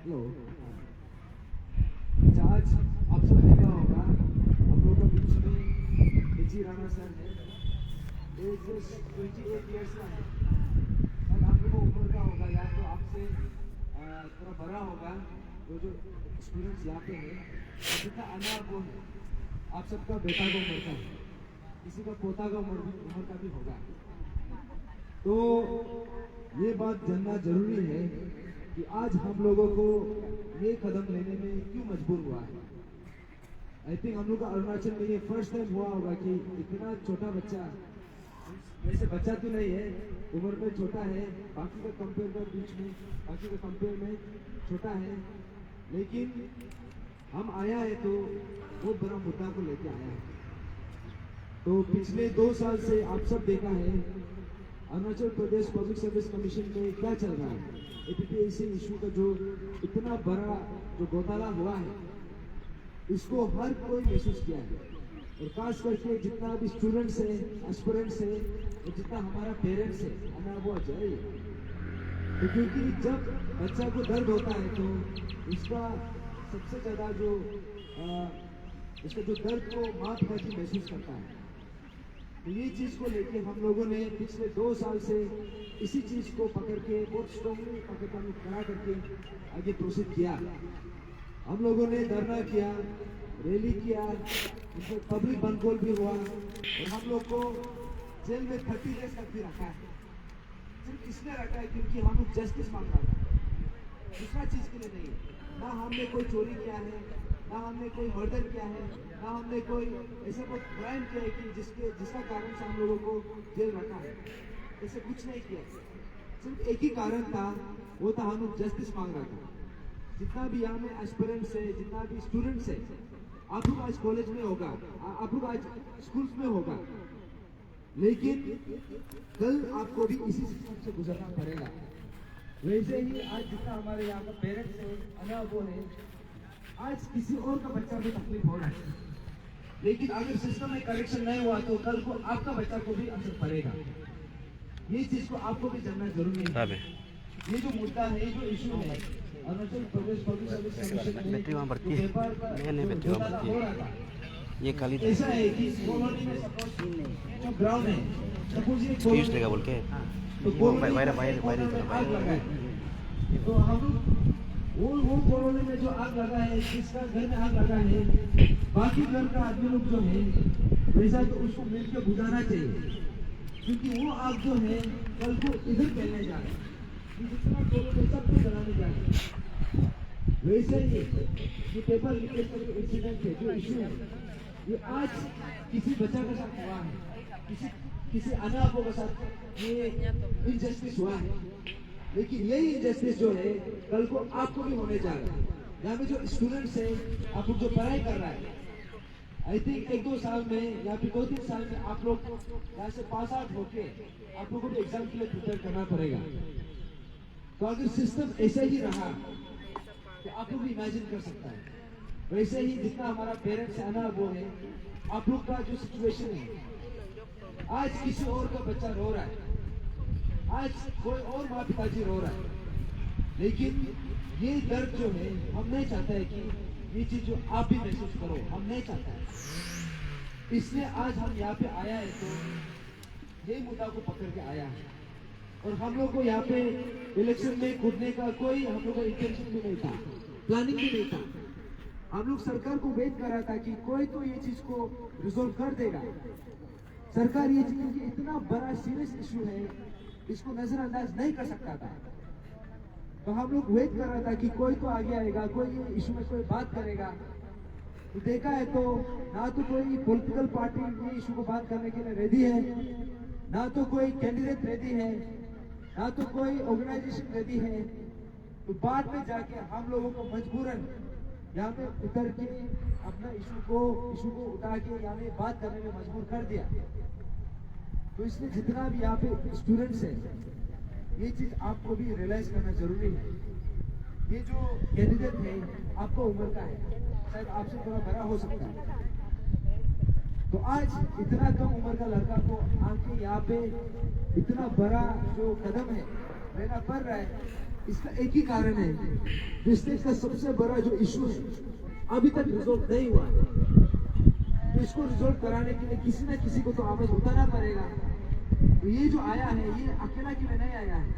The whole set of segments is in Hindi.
हेलो। अच्छा, आज आप सब देखा होगा हम लोगों के बीच में एजी राणा सर है। एज 28 ईयर्स का है। शायद आप लोगों को उम्र का होगा या तो आपसे थोड़ा बड़ा होगा। वो जो स्टूडेंट्स यहाँ पे हैं जितना अनार वो है आप सबका बेटा का उम्र का है, किसी का पोता का उम्र का भी होगा। तो ये बात जानना जरूरी है कि आज हम लोगों को ये कदम लेने में क्यों मजबूर हुआ है। आई थिंक हम लोग का अरुणाचल में ये फर्स्ट टाइम हुआ होगा कि इतना छोटा बच्चा, वैसे बच्चा तो नहीं है, उम्र में छोटा है, बाकी का कंपेयर का बीच में बाकी का कंपेयर में छोटा है, लेकिन हम आया है तो वो बड़ा मुद्दा को लेके आया है। तो पिछले 2 साल से आप सब देखा है Arunachal Pradesh public service commission में क्या चल रहा है। एपीपीएससी इशू का जो इतना बड़ा जो घोटाला हुआ है, इसको हर कोई महसूस किया है, और खास करके जितना भी स्टूडेंट्स है, एस्पिरेंट्स है, और जितना हमारा पेरेंट्स है, हमारा वो अजय। तो क्योंकि जब बच्चा को दर्द होता है तो उसका सबसे ज्यादा जो इसका जो दर्द को माफ करके महसूस करता है। तो ये चीज को लेके हम लोगों ने पिछले 2 साल से इसी चीज को पकड़ के बहुत स्ट्रॉन्गली पकड़ खड़ा करके आगे प्रोसीड किया। हम लोगों ने धरना किया, रैली किया, पब्लिक बनकोल भी हुआ, और हम लोग को जेल में 30 डेज तक भी रखा है। सिर्फ इसलिए रखा है क्योंकि हम लोग जस्टिस मांग रहा था, दूसरा चीज के लिए नहीं है। ना हमने कोई चोरी किया है, ना हमने कोई मर्डर किया है, ना हमने कोई ऐसा कोई क्राइम किया है कि जिसका कारण से हम लोगों को जेल रखा है। ऐसे कुछ नहीं किया, सिर्फ एक ही कारण था, वो था हम लोग जस्टिस मांग रहा था। जितना भी यहाँ में एस्पिरेंट्स है, जितना भी स्टूडेंट्स है, आप लोग आज कॉलेज में होगा, आप लोग आज स्कूल्स में होगा, लेकिन कल आपको भी इसी सिस्टम से गुजरना पड़ेगा। वैसे ही आज जितना हमारे यहाँ का पेरेंट्स है, अनाथ वो है, आज किसी और का बच्चा भी तकलीफ हो रहा है, लेकिन अगर सिस्टम में करेक्शन नहीं हुआ तो कल को आपका बच्चा को भी असर पड़ेगा। ये चीज को आपको भी जानना जरूरी है। ये जो मुद्दा है, ये जो इशू है, Arunachal Pradesh public service commission में हो रहा था, ये खाली ऐसा है कि कॉलोनी में जो ग्राउंड है, सपोज ये स्पीच देगा बोल के तो तो हम वो कॉलोनी में जो आग लगा है, जिसका घर में आग लगा है, बाकी घर का आदमी लोग जो है वैसा तो उसको मिलकर बुझाना चाहिए, क्योंकि वो आग जो है कल को इधर फैलने जा रहा है, जितना कॉलोनी सबको जलाने जा रहा है। वैसे ही ये पेपर लीकेज का जो इंसिडेंट है, जो इशू है, ये आज किसी बच्चा के साथ हुआ है, किसी अनाथों के साथ ये इनजस्टिस हुआ है, लेकिन यही इनजस्टिस जो है कल को आपको भी होने जा रहा है। यहाँ पे जो स्टूडेंट्स है, आप लोग जो पढ़ाई कर रहा है, आई थिंक 1-2 साल में या फिर 2-3 साल में आप लोग यहाँ से पास आउट होके आप लोगों को एग्जाम के लिए प्रिपेयर करना पड़ेगा। तो अगर सिस्टम ऐसे ही रहा तो आप लोग भी इमेजिन कर सकता है, वैसे ही जितना हमारा पेरेंट्स है ना वो है, आप लोग का जो सिचुएशन है, आज किसी और का बच्चा रो रहा है, आज कोई और माँ पिताजी रो रहा है, लेकिन ये दर्द जो है हम नहीं चाहते है कि ये चीज जो आप भी महसूस करो, हम नहीं चाहते हैं। इसलिए आज हम यहाँ पे आया है तो ये मुद्दा को पकड़ के आया है, और हम लोग को यहाँ पे इलेक्शन में कूदने का कोई हम लोग का इंटेंशन भी नहीं था, प्लानिंग भी नहीं था। हम लोग सरकार को वेट कर रहा था कि कोई तो ये चीज को रिजोल्व कर देगा। सरकार ये चीज, क्योंकि इतना बड़ा सीरियस इशू है, इसको नजरअंदाज नहीं कर सकता था। तो हम लोग वेट कर रहा था कि कोई तो आगे आएगा, कोई ये इशू में कोई बात करेगा। तो देखा है तो ना तो कोई पॉलिटिकल पार्टी ये इशू को बात करने के लिए रेडी है, ना तो कोई कैंडिडेट रेडी है, ना तो कोई ऑर्गेनाइजेशन रेडी है। तो बाद में जाके हम लोगों को मजबूरन यहाँ पे उतर के अपना इशू को उठा के यहाँ पे बात करने में मजबूर कर दिया। तो इसलिए जितना भी यहाँ पे स्टूडेंट्स है, ये चीज आपको भी रियलाइज करना जरूरी है। ये जो कैंडिडेट है आपको उम्र का है, शायद आपसे थोड़ा बड़ा हो सकता है, तो आज इतना कम उम्र का लड़का को आके यहाँ पे इतना बड़ा जो कदम है लेना पड़ रहा है, इसका एक ही कारण है, डिस्ट्रिक्ट का सबसे बड़ा जो इशू है अभी तक रिजोल्व नहीं हुआ है। तो इसको रिजोल्व कराने के लिए किसी न किसी को तो आवाज उठाना पड़ेगा। तो ये जो आया है ये अकेला के लिए नहीं आया है,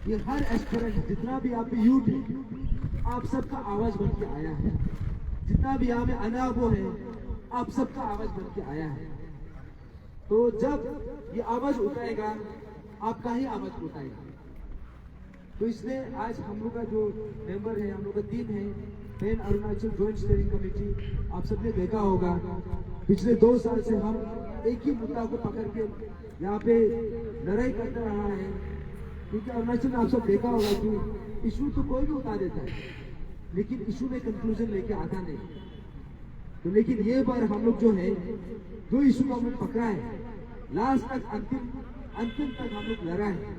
ये हर एस्पिरेंट जितना भी आप यूथ है आप सबका आवाज बन के आया है। जितना भी यहाँ में अनाबो है आप सबका आवाज बन के आया है। तो जब ये आवाज उठाएगा आपका ही आवाज उठाएगा। तो इसलिए आज हम लोग का जो मेंबर है, हम लोग का टीम है pan Arunachal joint steering committee, आप सबने देखा होगा पिछले 2 साल से हम एक ही मुद्दा को पकड़ के यहाँ पे लड़ाई करते रहा है। क्योंकि अरुणाचल में आप सब देखा होगा कि इशू तो कोई भी उठा देता है लेकिन इशू में कंक्लूजन लेके आता नहीं। तो लेकिन ये बार हम लोग जो है जो इशू को हमने पकड़ा है लास्ट तक अंतिम तक हम लोग लड़ा है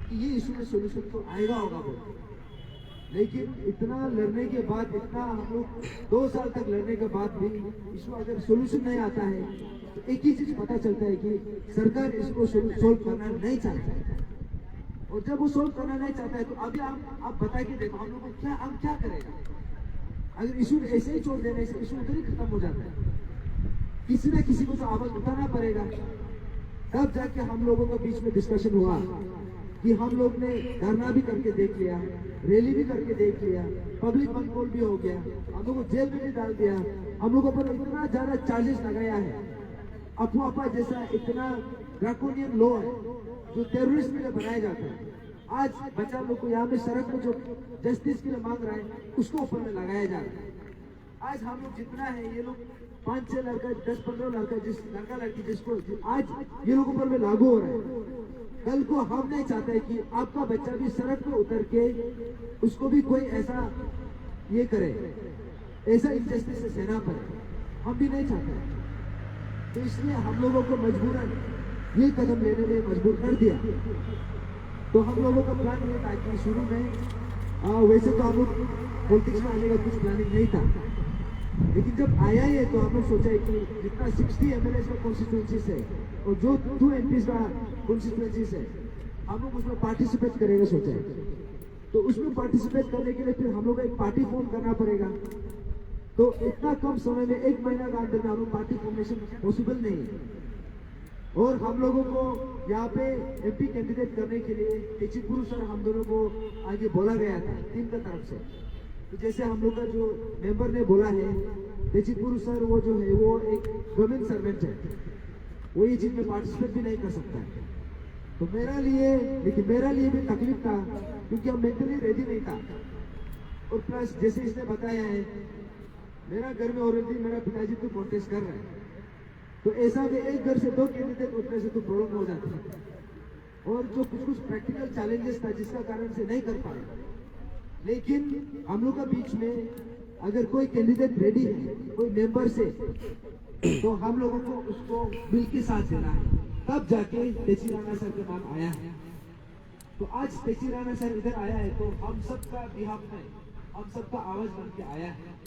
कि ये इशू में सोल्यूशन तो आएगा होगा बोल। लेकिन इतना लड़ने के बाद, इतना हम लोग 2 साल तक लड़ने के बाद भी इशू अगर सोल्यूशन नहीं आता है तो एक ही चीज पता चलता है कि सरकार इसको सोल्व करना नहीं चाहता है। और जब वो सोल्व करना नहीं चाहता है तो अभी आप बता के देखो हम लोग को क्या करेगा। अगर इशू ऐसे ही छोड़ देने से इशू उधर ही खत्म हो जाता है। किसी न किसी को तो आवाज उठाना पड़ेगा। तब जाके हम लोगों के बीच में डिस्कशन हुआ कि हम लोग ने धरना भी करके देख लिया, रैली भी करके देख लिया, पब्लिक कंट्रोल भी हो गया, हम लोग को जेल में भी डाल दिया, हम लोगों पर इतना ज्यादा चार्जेस लगाया है, अफवाह जैसा इतना ड्रैकोनियन लॉ है जो टेररिस्ट के लिए बनाया जाता है। आज बच्चा लोग को यहाँ पे सड़क में जो जस्टिस के लिए मांग रहा है उसको ऊपर में लगाया जा रहा है। आज हम लोग जितना है ये लोग 5-6 लड़का 10-15 लड़का लड़का लड़की जिसको आज ये लोगों पर में लागू हो रहा है। कल को हम नहीं चाहते कि आपका बच्चा भी सड़क पे उतर के उसको भी कोई ऐसा ये करे, ऐसा इंजस्टिस से सहना पड़े, हम भी नहीं चाहते। तो इसलिए हम लोगों को मजबूरन ये कदम लेने में मजबूर कर दिया। तो हम लोगों का प्लान ये था कि शुरू में वैसे तो हम लोग पॉलिटिक्स में आने का कुछ प्लानिंग नहीं था, लेकिन जब आया ये तो हम लोग सोचा कि जितना 60 MLA का कॉन्स्टिट्यूंसीज है और जो 2 MPs का कॉन्स्टिट्यूंसीज है हम लोग उसमें पार्टिसिपेट करेंगे सोचा है। तो उसमें पार्टिसिपेट करने के लिए फिर हम लोग को एक पार्टी फॉर्म करना पड़ेगा। तो इतना कम समय में 1 महीना का अंदर में हम लोग पार्टी फॉर्मेशन पॉसिबल नहीं है। और हम लोगों को यहाँ पे MP कैंडिडेट करने के लिए तेजीपुरु सर हम दोनों को आगे बोला गया था टीम की तरफ से। तो जैसे हम लोग का जो मेंबर ने बोला है तेजीपुरु सर वो जो है वो एक गवर्नमेंट सर्वेंट है, वो ये चीज में पार्टिसिपेट भी नहीं कर सकता है। तो मेरा लिए भी तकलीफ था क्योंकि हम मेंटली रेडी नहीं था। और प्लस जैसे इसने बताया है मेरा घर में ऑलरेडी मेरा पिताजी तो कॉन्टेस्ट कर रहा है, तो ऐसा में एक घर से 2 कैंडिडेट उठने से तो प्रॉब्लम हो जाती है। और जो कुछ प्रैक्टिकल चैलेंजेस था जिसका कारण से नहीं कर पाए। लेकिन हम लोग का बीच में अगर कोई कैंडिडेट रेडी है कोई मेंबर से तो हम लोगों को उसको बिल के साथ देना है, तब जाके तेची राणा सर के नाम आया है। तो आज तेची राणा सर इधर आया है तो हम सबका बिहाफ में हम सबका आवाज बन के आया है।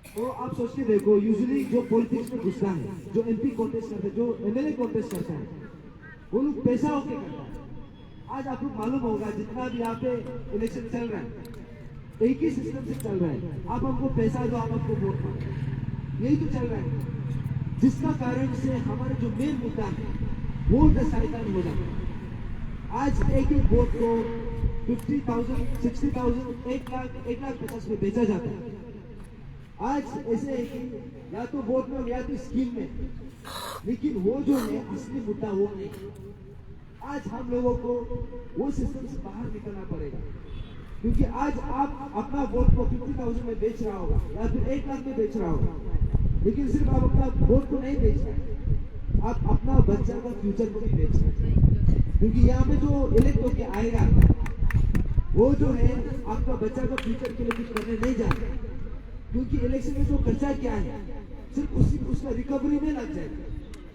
तो आप सोच के देखो यूजुअली जो पॉलिटिक्स में घुसता है, जो MP कॉन्टेस्ट करता है, जो MLA कॉन्टेस्ट करता है, वो लोग पैसा होके करता है। आज आपको मालूम होगा जितना भी यहाँ पे इलेक्शन चल रहा है एक ही सिस्टम से चल रहा है, आप हमको पैसा दो आप हमको वोट दो, यही तो चल रहा है। जिसका कारण से हमारे जो मेन मुद्दा है वो डिसाइड हो जाता है। आज एक वोट को 50,000 60,000 1,50,000 में बेचा जाता है। आज ऐसे है कि या तो वोट में या तो स्कीम में, लेकिन वो जो है असली मुद्दा वो नहीं। आज हम लोगों को वो सिस्टम से बाहर निकलना पड़ेगा, क्योंकि आज आप अपना वोट को 50,000 में बेच रहा होगा या फिर 1 लाख में बेच रहा होगा, लेकिन सिर्फ आप अपना वोट को नहीं बेच रहे, आप अपना बच्चा का फ्यूचर को भी बेच रहे हैं। क्योंकि यहाँ पे जो इलेक्ट होके आएगा वो जो है आपका बच्चा का फ्यूचर के लिए कुछ करने नहीं जा रहा, क्योंकि इलेक्शन में जो खर्चा क्या है सिर्फ उसका रिकवरी में लग जाएगा।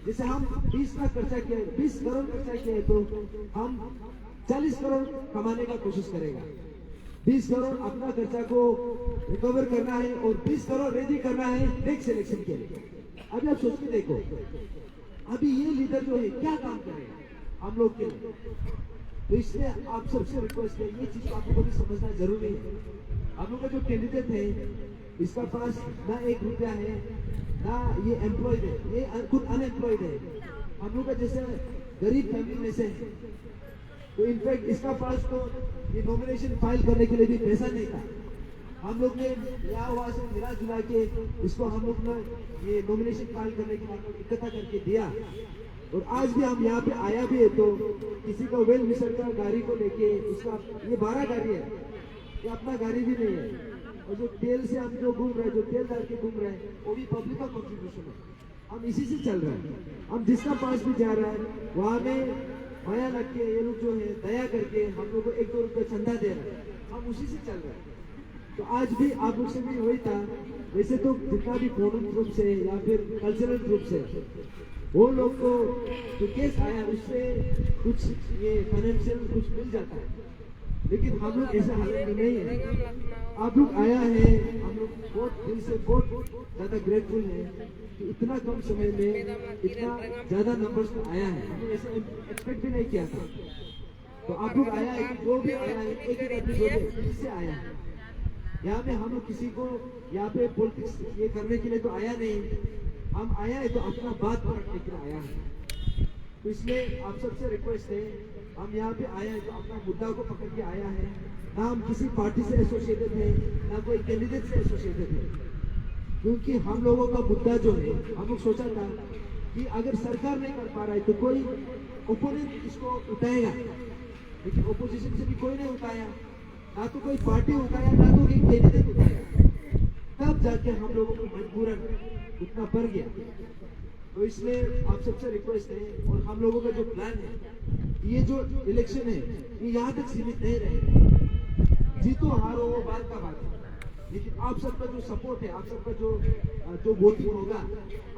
जैसे हम 20 लाख खर्चा किया, 20 करोड़ खर्चा किया है तो हम 40 करोड़ कमाने का कोशिश करेगा। 20 करोड़ अपना खर्चा को रिकवर करना है और 20 करोड़ रेडी करना है नेक्स्ट इलेक्शन के लिए। अभी आप सोच के देखो अभी ये लीडर जो है क्या काम करेगा हम लोग के लिए। तो इसलिए आप सबसे रिक्वेस्ट है, ये चीज आप लोगों को भी समझना जरूरी है। हम लोग का जो कैंडिडेट है, इसका पास ना 1 रुपया है, ना ये एम्प्लॉयड है, ये खुद अनएम्प्लॉयड है। हम लोग का जैसे गरीब फैमिली में से है। तो इनफैक्ट इसका पास तो ये नॉमिनेशन फाइल करने के लिए भी पैसा नहीं था। हम लोग ने यहाँ वहाँ से मिला जुला के इसको हम लोग ने ये नॉमिनेशन फाइल करने के बाद इकट्ठा करके दिया। और आज भी हम यहाँ पे आया भी है तो किसी का वेल विशर का गाड़ी को लेके उसका ये 12 गाड़ी है, ये अपना गाड़ी भी नहीं है। और जो तेल से हम जो घूम रहे हैं, जो तेल डाल के घूम रहे हैं, वो भी पब्लिक का कॉन्ट्रीब्यूशन है। हम इसी से चल रहे हैं। हम जिसका पास भी जा रहा है वहाँ में माया लग के ये लोग जो है दया करके हम लोग को 1-2 रुपये चंदा दे रहे हैं। हम उसी से चल रहे हैं। तो आज भी आप लोग से भी वही था। वैसे तो जितना भी फोरन ग्रुप से या फिर कल्चरल ग्रुप से वो लोग को जो केस आया उससे कुछ ये फाइनेंशियल कुछ मिल जाता है, लेकिन हम लोग ऐसा हालत में नहीं है। आप लोग आया है, हम लोग बहुत दिल से बहुत ज्यादा ग्रेटफुल है कि इतना कम समय में इतना ज्यादा नंबर्स में आया है। हम लोग ऐसा एक्सपेक्ट भी नहीं किया था। तो आप लोग आया है कि जो भी आया है एक आदमी जो भी दिल से आया है। यहाँ में हम लोग किसी को यहाँ पे पॉलिटिक्स ये करने के लिए तो आया नहीं। हम आया है तो अपना बात पर रखने के लिए आया है। तो इसलिए आप सबसे रिक्वेस्ट है, हम यहाँ पे आया है तो अपना मुद्दा को पकड़ के आया है। ना हम किसी पार्टी से एसोसिएटेड है, ना कोई कैंडिडेट से एसोसिएटेड है। क्योंकि हम लोगों का मुद्दा जो है, हम लोग सोचा था कि अगर सरकार नहीं कर पा रहा है तो कोई ओपोनेंट इसको उठाएगा, लेकिन ओपोजिशन से भी कोई नहीं उठाया। ना तो कोई पार्टी उठाया, ना तो कोई कैंडिडेट उठाया। तब जाके हम लोगों को मजबूरन उतना पड़ गया। तो इसलिए आप सबसे रिक्वेस्ट है, और हम लोगों का जो प्लान है, ये जो इलेक्शन है ये यहाँ तक सीमित नहीं रहेगा। जीतो हारो वो बात का बात है, लेकिन आप सबका जो सपोर्ट है, आप सबका जो वोटिंग होगा,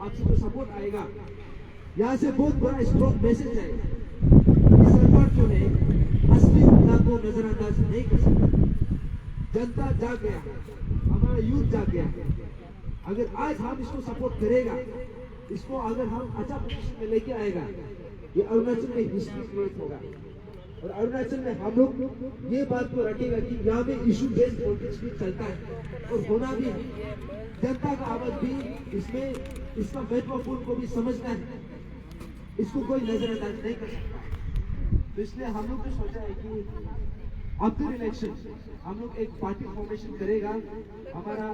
आप सबका सपोर्ट आएगा, यहाँ से बहुत बड़ा स्ट्रॉन्ग मैसेज आएगा। सरकार जो है असली मुद्दा को नजरअंदाज नहीं कर सकती। जनता जाग गया, हमारा यूथ जाग गया। अगर आज हम इसको सपोर्ट करेगा, इसको अगर हम अच्छा पोजीशन में लेके आएगा, ये अरुणाचल में हिस्ट्री क्रिएट होगा। और अरुणाचल में हम लोग ये बात को रखेगा कि यहाँ में इशू बेस्ड पॉलिटिक्स भी चलता है और होना भी है। जनता का आवाज भी इसमें, इसका महत्वपूर्ण को भी समझना है, इसको कोई नजरअंदाज नहीं कर सकता। तो इसलिए हम लोग ने सोचा है कि आफ्टर इलेक्शन हम लोग एक पार्टी फॉर्मेशन करेगा, हमारा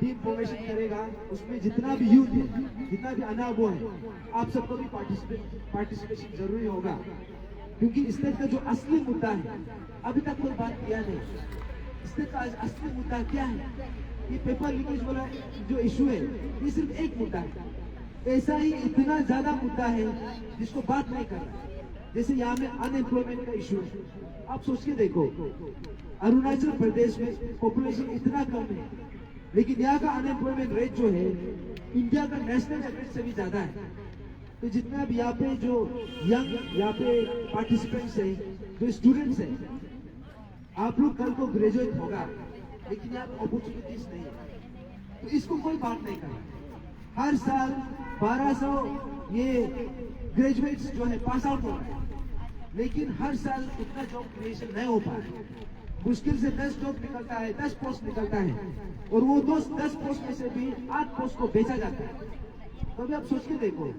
टीम फॉर्मेशन करेगा। उसमें जितना भी यूथ है, जितना भी अनावो है, आप सबको भी पार्टिसिपेशन जरूरी होगा। क्योंकि स्टेट का जो असली मुद्दा है, अभी तक कोई बात किया नहीं। स्टेट का असली मुद्दा क्या है? ये पेपर लीकेज वाला जो इशू है, ये सिर्फ एक मुद्दा है। ऐसा ही इतना ज्यादा मुद्दा है जिसको बात नहीं कर रहा। जैसे यहाँ में अनएम्प्लॉयमेंट का इशू है। आप सोच के देखो, अरुणाचल प्रदेश में पॉपुलेशन इतना कम है, लेकिन यहाँ का अनएम्प्लॉयमेंट रेट जो है इंडिया का नेशनल एवरेज से भी ज्यादा है। तो जितना भी यहाँ पे जो यंग यहाँ पे पार्टिसिपेंट्स है, जो स्टूडेंट्स है, आप लोग कल को ग्रेजुएट होगा, लेकिन यहाँ पे अपॉर्चुनिटीज नहीं है। तो इसको कोई बात नहीं करेगा। हर साल 1200 ये ग्रेजुएट्स जो है पास आउट हो रहे हैं, लेकिन हर साल इतना जॉब क्रिएशन नहीं हो पा रहा। मुश्किल से 10 जॉब निकलता है, 10 पोस्ट निकलता है, और वो 10 पोस्ट में से भी 8 पोस्ट को बेचा जाता है। तो अभी आप सोच के देखो,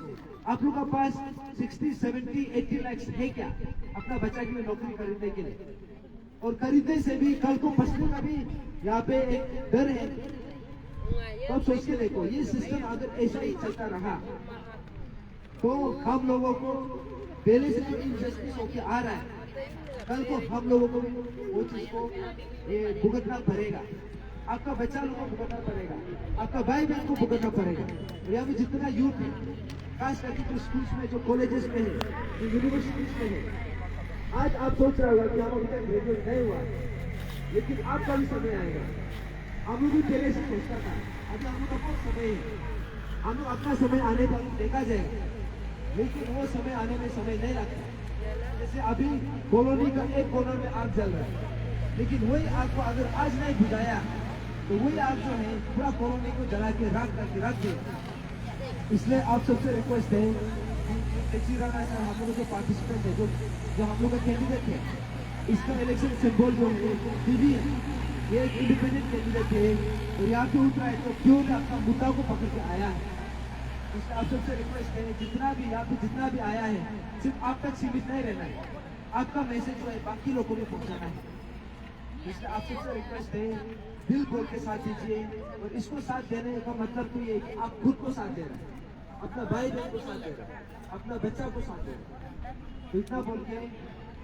आप लोग का पास 60, 70, 80 लाख है क्या अपना बच्चा के लिए नौकरी खरीदने के लिए? और खरीदने से भी कल को फंसने का भी यहाँ पे एक डर है। तो आप सोच के देखो, ये सिस्टम अगर ऐसा ही चलता रहा तो हम लोगों को पहले से जो इनजस्टिस होके आ रहा है, कल को हम लोगों को वो चीज को ये भुगतना पड़ेगा। आपका बच्चा लोगों को भुगतना पड़ेगा, आपका भाई बहन को भुगतना पड़ेगा। यहाँ में जितना यूथ है, खास करके जो स्कूल्स में, जो कॉलेजेस में है, जो यूनिवर्सिटीज में है, आज आप सोच रहे होगा कि हम अभी तक ग्रेजुएट नहीं हुआ, लेकिन आपका भी समय आएगा। हम लोग भी पहले से सोचता था, अभी हम लोग का बहुत समय है, हम लोग अपना समय आने पर देखा जाएगा, लेकिन वो समय आने में समय नहीं लगता। जैसे अभी कॉलोनी का एक कॉर्नर में आग जल रहा है, लेकिन वही आग को अगर आज नहीं बुझाया तो वही आग जो है पूरा कॉलोनी को जला के राख करके रख दिया। इसलिए आप सबसे रिक्वेस्ट है तेजी राणा सर हम लोग जो पार्टिसिपेंट है जो हम लोग का कैंडिडेट है, इसका इलेक्शन सिंबल जो है टीवी है। ये एक इंडिपेंडेंट कैंडिडेट है और यहाँ पे उतरा है तो क्यों ना अपना मुद्दा को पकड़ के आया है। इसलिए आप सबसे रिक्वेस्ट है जितना भी यहाँ पे जितना भी आया है सिर्फ आप तक सीमित नहीं रहना है, आपका मैसेज जो है बाकी लोगों में पहुंचाना है। इसलिए आप सबसे रिक्वेस्ट है दिल खोल के साथ दीजिए और इसको साथ देने का मतलब तो ये है कि आप खुद को साथ दे रहे हैं, अपना भाई बहन को साथ दे रहे हैं, अपना बच्चा को साथ दे रहे हैं। तो इतना बोल के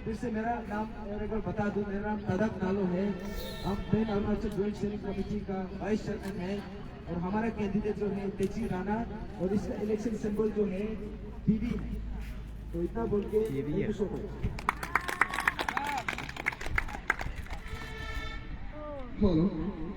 फिर से मेरा नाम और एक बार बता दूं, मेरा नाम तड़प नालो है। हम main Arunachal joint steering committee का वाइस चेयरमैन है और हमारा कैंडिडेट जो है तेजी राणा और इसका इलेक्शन सिंबल जो है टीवी है। तो इतना बोल के thank you so much. Follow.